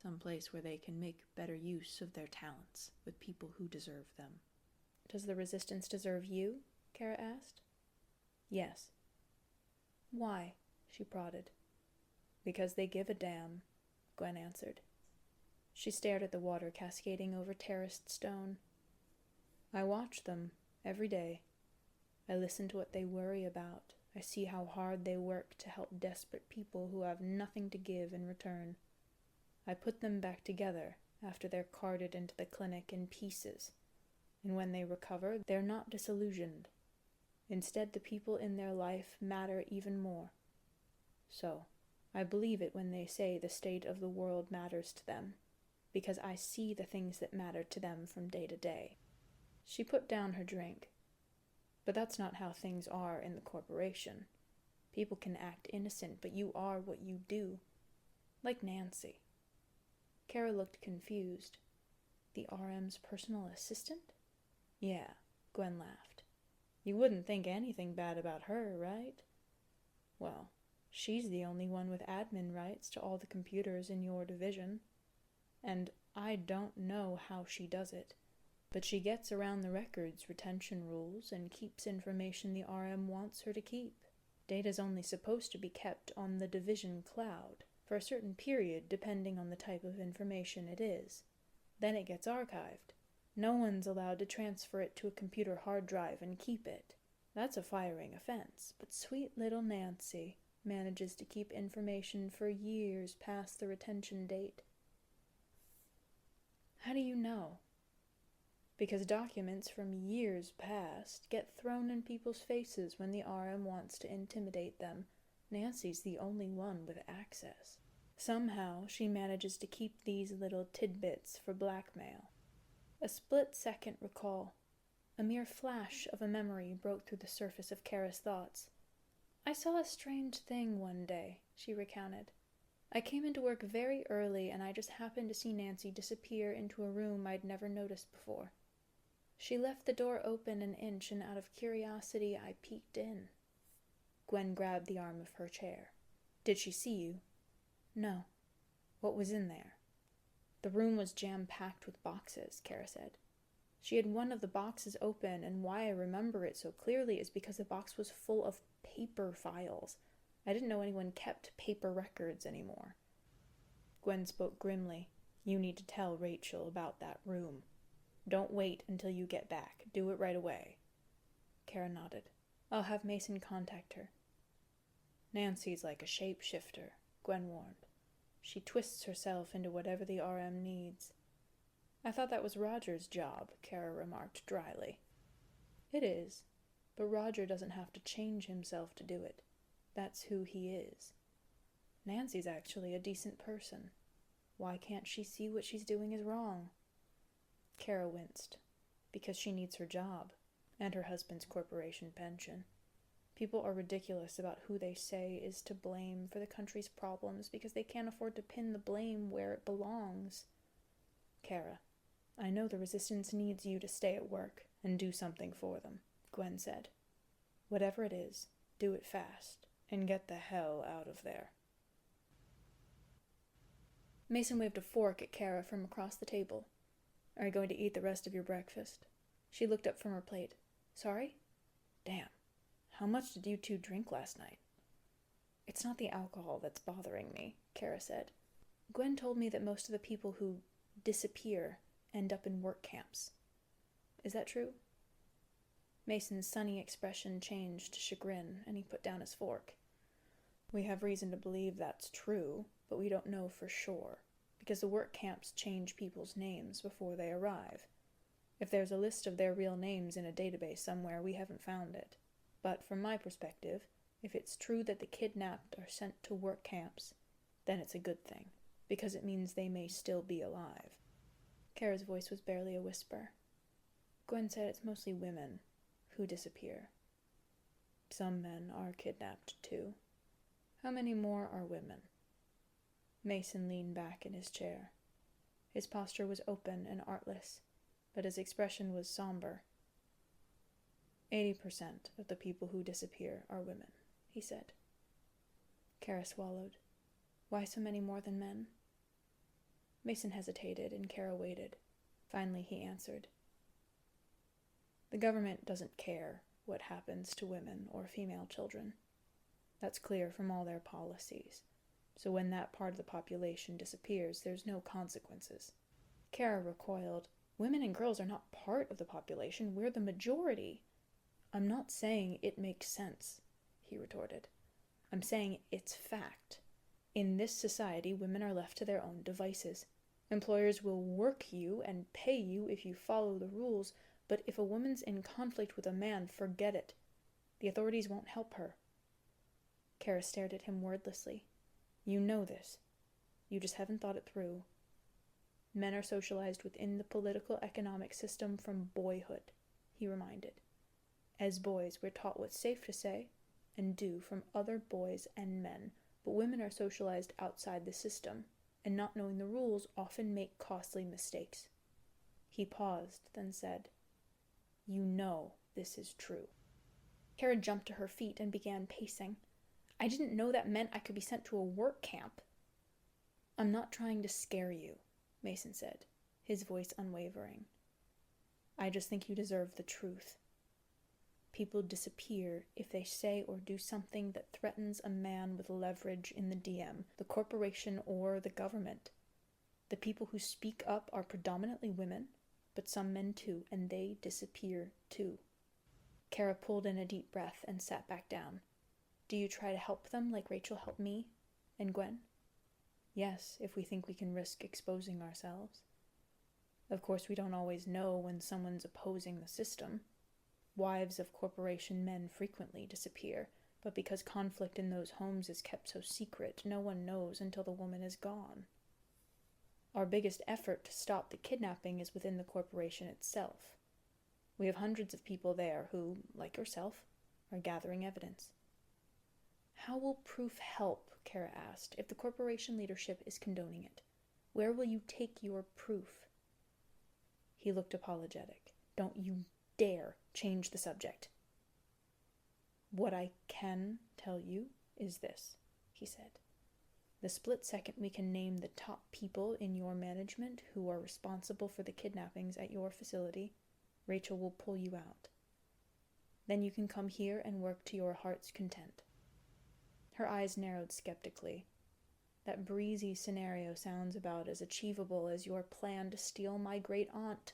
someplace where they can make better use of their talents with people who deserve them. Does the Resistance deserve you? Cara asked. Yes. Why? She prodded. Because they give a damn, Gwen answered. She stared at the water cascading over terraced stone. I watch them every day. I listen to what they worry about. I see how hard they work to help desperate people who have nothing to give in return. I put them back together after they're carted into the clinic in pieces, and when they recover, they're not disillusioned. Instead, the people in their life matter even more. So, I believe it when they say the state of the world matters to them, because I see the things that matter to them from day to day. She put down her drink. But that's not how things are in the corporation. People can act innocent, but you are what you do. Like Nancy. Cara looked confused. The RM's personal assistant? Yeah, Gwen laughed. You wouldn't think anything bad about her, right? Well, she's the only one with admin rights to all the computers in your division. And I don't know how she does it. But she gets around the records retention rules and keeps information the RM wants her to keep. Data's only supposed to be kept on the division cloud for a certain period depending on the type of information it is. Then it gets archived. No one's allowed to transfer it to a computer hard drive and keep it. That's a firing offense, but sweet little Nancy manages to keep information for years past the retention date. How do you know? Because documents from years past get thrown in people's faces when the RM wants to intimidate them. Nancy's the only one with access. Somehow, she manages to keep these little tidbits for blackmail. A split-second recall. A mere flash of a memory broke through the surface of Cara's thoughts. I saw a strange thing one day, she recounted. I came into work very early and I just happened to see Nancy disappear into a room I'd never noticed before. She left the door open an inch, and out of curiosity I peeked in. Gwen grabbed the arm of her chair. Did she see you? No. What was in there? The room was jam-packed with boxes, Cara said. She had one of the boxes open, and why I remember it so clearly is because the box was full of paper files. I didn't know anyone kept paper records anymore. Gwen spoke grimly. You need to tell Rachel about that room. Don't wait until you get back. Do it right away. Cara nodded. I'll have Mason contact her. Nancy's like a shapeshifter, Gwen warned. She twists herself into whatever the RM needs. I thought that was Roger's job, Cara remarked dryly. It is, but Roger doesn't have to change himself to do it. That's who he is. Nancy's actually a decent person. Why can't she see what she's doing is wrong? Cara winced, because she needs her job, and her husband's corporation pension. People are ridiculous about who they say is to blame for the country's problems because they can't afford to pin the blame where it belongs. Cara, I know the Resistance needs you to stay at work and do something for them, Gwen said. Whatever it is, do it fast, and get the hell out of there. Mason waved a fork at Cara from across the table. Are you going to eat the rest of your breakfast? She looked up from her plate. Sorry? Damn. How much did you two drink last night? It's not the alcohol that's bothering me, Cara said. Gwen told me that most of the people who disappear end up in work camps. Is that true? Mason's sunny expression changed to chagrin, and he put down his fork. We have reason to believe that's true, but we don't know for sure, because the work camps change people's names before they arrive. If there's a list of their real names in a database somewhere, we haven't found it. But from my perspective, if it's true that the kidnapped are sent to work camps, then it's a good thing, because it means they may still be alive. Cara's voice was barely a whisper. Gwen said it's mostly women who disappear. Some men are kidnapped too. How many more are women? Mason leaned back in his chair. His posture was open and artless, but his expression was somber. 80% of the people who disappear are women, he said. Cara swallowed. Why so many more than men? Mason hesitated, and Cara waited. Finally, he answered. The government doesn't care what happens to women or female children. That's clear from all their policies. So when that part of the population disappears, there's no consequences. Cara recoiled. Women and girls are not part of the population. We're the majority. I'm not saying it makes sense, he retorted. I'm saying it's fact. In this society, women are left to their own devices. Employers will work you and pay you if you follow the rules, but if a woman's in conflict with a man, forget it. The authorities won't help her. Cara stared at him wordlessly. You know this. You just haven't thought it through. Men are socialized within the political economic system from boyhood, he reminded. As boys, we're taught what's safe to say and do from other boys and men, but women are socialized outside the system, and not knowing the rules often make costly mistakes. He paused, then said, You know this is true. Cara jumped to her feet and began pacing. I didn't know that meant I could be sent to a work camp. I'm not trying to scare you, Mason said, his voice unwavering. I just think you deserve the truth. People disappear if they say or do something that threatens a man with leverage in the DM, the corporation, or the government. The people who speak up are predominantly women, but some men too, and they disappear too. Cara pulled in a deep breath and sat back down. Do you try to help them like Rachel helped me? And Gwen? Yes, if we think we can risk exposing ourselves. Of course, we don't always know when someone's opposing the system. Wives of corporation men frequently disappear, but because conflict in those homes is kept so secret, no one knows until the woman is gone. Our biggest effort to stop the kidnapping is within the corporation itself. We have hundreds of people there who, like yourself, are gathering evidence. How will proof help, Cara asked, if the corporation leadership is condoning it? Where will you take your proof? He looked apologetic. Don't you dare change the subject. What I can tell you is this, he said. The split second we can name the top people in your management who are responsible for the kidnappings at your facility, Rachel will pull you out. Then you can come here and work to your heart's content. Her eyes narrowed skeptically. That breezy scenario sounds about as achievable as your plan to steal my great-aunt.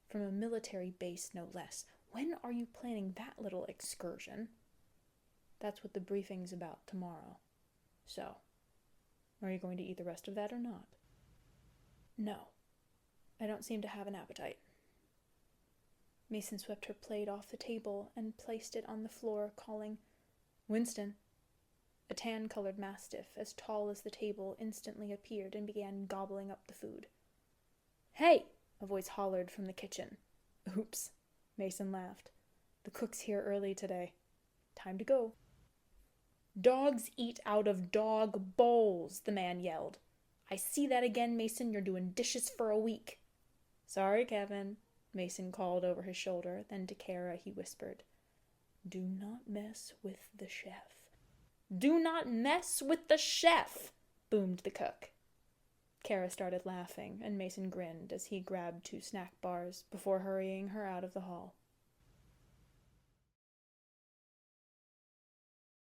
From a military base, no less. When are you planning that little excursion? That's what the briefing's about tomorrow. So, are you going to eat the rest of that or not? No. I don't seem to have an appetite. Mason swept her plate off the table and placed it on the floor, calling, Winston. A tan-colored mastiff, as tall as the table, instantly appeared and began gobbling up the food. Hey! A voice hollered from the kitchen. Oops, Mason laughed. The cook's here early today. Time to go. Dogs eat out of dog bowls, the man yelled. I see that again, Mason. You're doing dishes for a week. Sorry, Kevin, Mason called over his shoulder. Then to Cara he whispered, Do not mess with the chef. Do not mess with the chef, boomed the cook. Cara started laughing, and Mason grinned as he grabbed 2 snack bars before hurrying her out of the hall.